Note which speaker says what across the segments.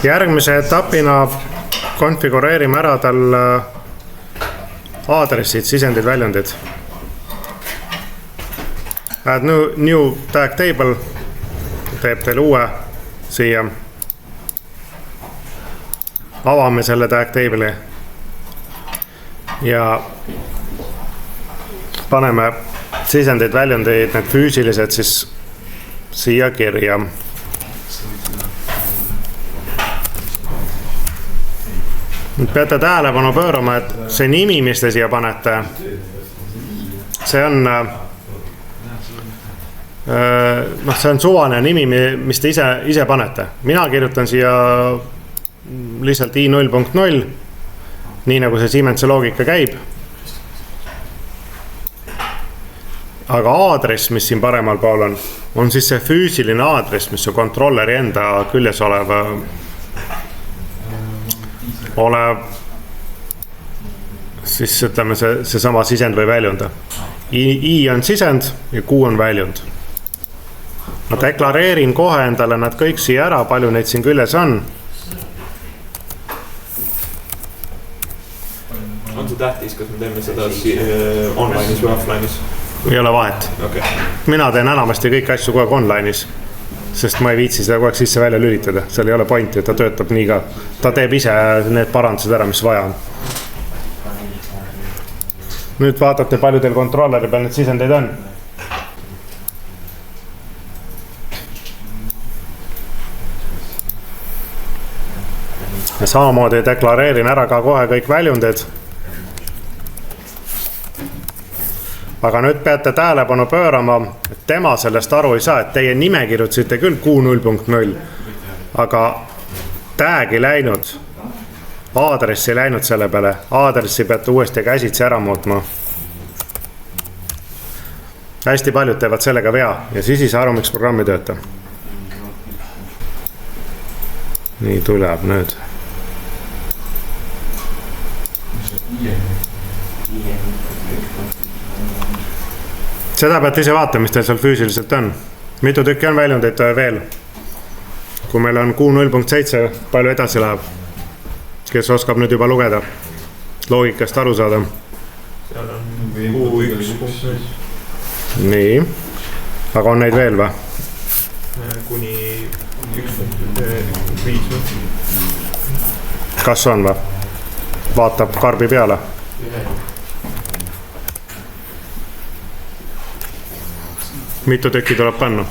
Speaker 1: Järgmise etapina konfigureerime ära tal aadressid, sisendid, väljundid. Add new tag table teeb teil uue siia. Avame selle tag table'i ja paneme sisendid, väljundid, need füüsilised siis siia kirja. Nüüd peate tähelepanu pöörama, et see nimi, mis te siia panete, see on suvaline nimi, mis te ise panete. Mina kirjutan siia lihtsalt i0.0, nii nagu see Siemensi loogika käib. Aga aadress, mis siin paremal pool on siis see füüsiline aadress, mis on kontrolleri enda küljes olev siis ütleme see sama sisend või väljund. I on sisend ja Q on väljund. Ma deklareerin kohe endale nad kõik siia ära, palju neid siin küljes on.
Speaker 2: On see tähtis, kas me teeme seda online'is või offline'is?
Speaker 1: Ei ole vahet.
Speaker 2: Okay.
Speaker 1: Mina teen enamasti kõik asju kogu aeg online'is, sest ma ei viitsi seda kogu aeg sisse välja lülitada. Seal ei ole pointi, et ta töötab nii ka. Ta teeb ise need parandused ära, mis vaja on. Nüüd vaatate, palju teil kontrolleri peal need sisendeid on. Ja samamoodi deklareerin ära ka kohe kõik väljundid. Aga nüüd peate tähelepanu pöörama, et tema sellest aru ei saa, et teie nime kirjutasite küll Q0.0, aga tag ei läinud, aadressi ei läinud selle peale, aadressi peate uuesti käsitsi ära muutma. Hästi paljud teevad sellega vea ja siis ei saa aru, miks programm ei tööta. Nii tuleb nüüd. Seda peate ise vaatama, mis teil seal füüsiliselt on. Mitu tükki on väljundeid veel? Kui meil on Q0.7, palju edasi läheb? Kes oskab nüüd juba lugeda? Loogikast aru saada?
Speaker 2: Seal on Q1.
Speaker 1: Nii. Aga on neid veel või?
Speaker 2: Kuni 1.5.
Speaker 1: Kas on või? Vaatab karbi peale. Mitu tükki tuleb panna?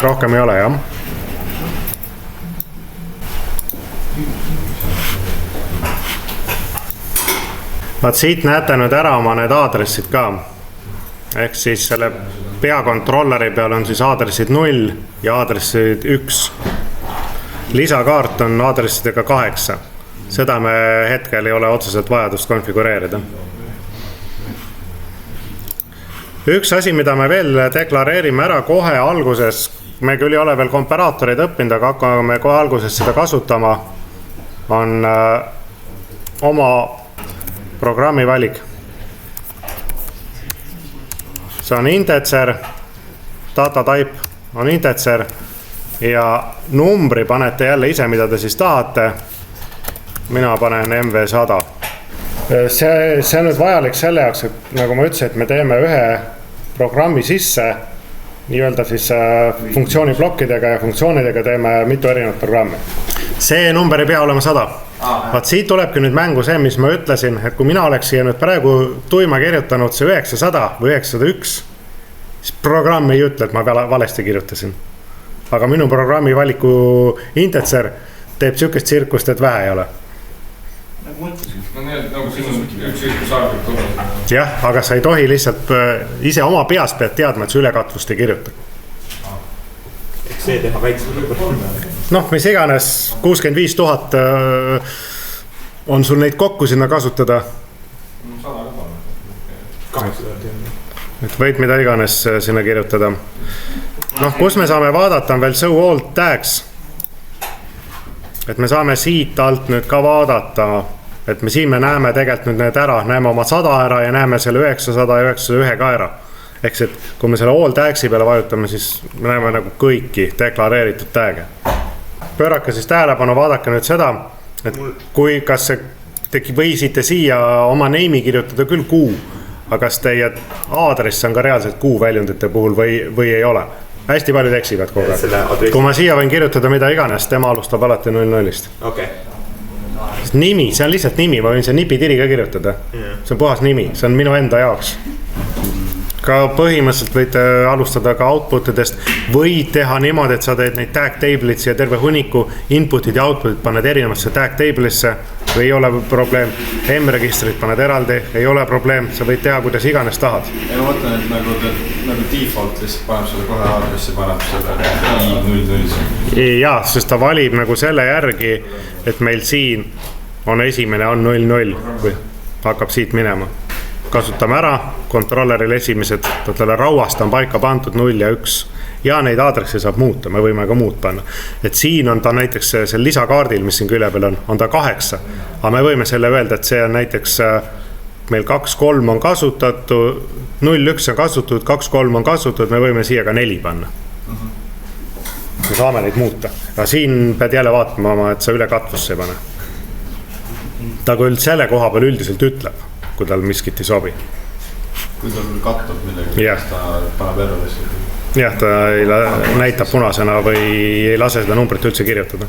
Speaker 1: Rohkem ei ole, jah? Vaat siit näete nüüd ära oma need aadressid ka. Ehk siis selle peakontrolleri peal on siis aadressid 0 ja aadressid 1. Lisakaart on aadressidega 8. Seda me hetkel ei ole otseselt vajadust konfigureerida. Üks asi, mida me veel deklareerime ära kohe alguses, me küll ei ole veel komparaatoreid õppinud, aga hakkame kohe alguses seda kasutama, on oma programmi valik. See on integer, data type on integer ja numbri panete jälle ise, mida te siis tahate. Mina panen MV100. See on nüüd vajalik selle jaoks, et nagu ma ütlesin, et me teeme ühe programmi sisse, nii-öelda siis funktsiooniblokkidega ja funktsioonidega teeme mitu erinevat programmi. See number ei pea olema 100. Vaat siit tulebki nüüd mängu see, mis ma ütlesin, et kui mina oleks siia nüüd praegu tuima kirjutanud see 900 või 901, siis programm ei ütle, et ma valesti kirjutasin. Aga minu programmi valiku integer teeb sihukest tsirkust, et vähe ei ole.
Speaker 3: Nagu siin üks arvib tuleb.
Speaker 1: Jah, aga sa ei tohi lihtsalt ise oma peas pead teadma, et sa ülekatvust ei kirjuta.
Speaker 2: Eks see teha väiksem.
Speaker 1: Mis iganes 65 000 on sul neid kokku sinna kasutada.
Speaker 2: 800.
Speaker 1: Et võid mida iganes sinna kirjutada. Kus me saame vaadata on veel show all tags. Et me saame siit alt nüüd ka vaadata, et siin me näeme tegelikult nüüd need ära, näeme oma 100 ära ja näeme selle 900 ja 901 ka ära. ehk see, et kui me selle all tags'i peale vajutame, siis me näeme nagu kõiki deklareeritud tag'e. Pöörake siis tähelepanu, vaadake nüüd seda, et kui kas see võisite siia oma name'i kirjutada küll kuu, aga kas teie aadress on ka reaalselt kuu väljundite puhul või ei ole. Hästi paljud eksivad kogu aeg. Kui ma siia võin kirjutada mida iganes, tema alustab alati 0-0-ist.
Speaker 2: Okei.
Speaker 1: Nimi, see on lihtsalt nimi, ma võin see nipitiri ka kirjutada. See on puhas nimi, see on minu enda jaoks. Ka põhimõtteliselt võite alustada ka outputidest, võid teha niimoodi, et sa teed neid tag table'id siia terve hunniku, inputid ja outputid paned erinevasse tag table'isse, või ei ole probleem, M-registrit paned eraldi, ei ole probleem, sa võid teha kuidas iganes tahad.
Speaker 3: Ja ma mõtlen, et nagu default lihtsalt paneb sulle kohe aadressi, paneb selle i0-0.
Speaker 1: Jaa, sest ta valib nagu selle järgi, et meil siin on esimene on 0-0 või hakkab siit minema. Kasutame ära, kontrolleril esimesed, talle rauast on paika pandud 0 ja 1 ja neid aadressi saab muuta, me võime ka muud panna. Et siin on ta näiteks see lisakaardil, mis siin külje peal on ta 8, aga me võime selle öelda, et see on näiteks meil 2-3 on kasutatud, 0-1 on kasutatud, 2-3 on kasutatud, me võime siia ka 4 panna. Me saame neid muuta, aga siin pead jälle vaatama, et sa üle katvusse ei pane. Ta küll selle koha peal üldiselt ütleb, kui tal miskit ei sobi.
Speaker 3: Kui tal kattub midagi, ta paneb errorisse.
Speaker 1: Jah, ta näitab punasena või ei lase seda numbrit üldse kirjutada.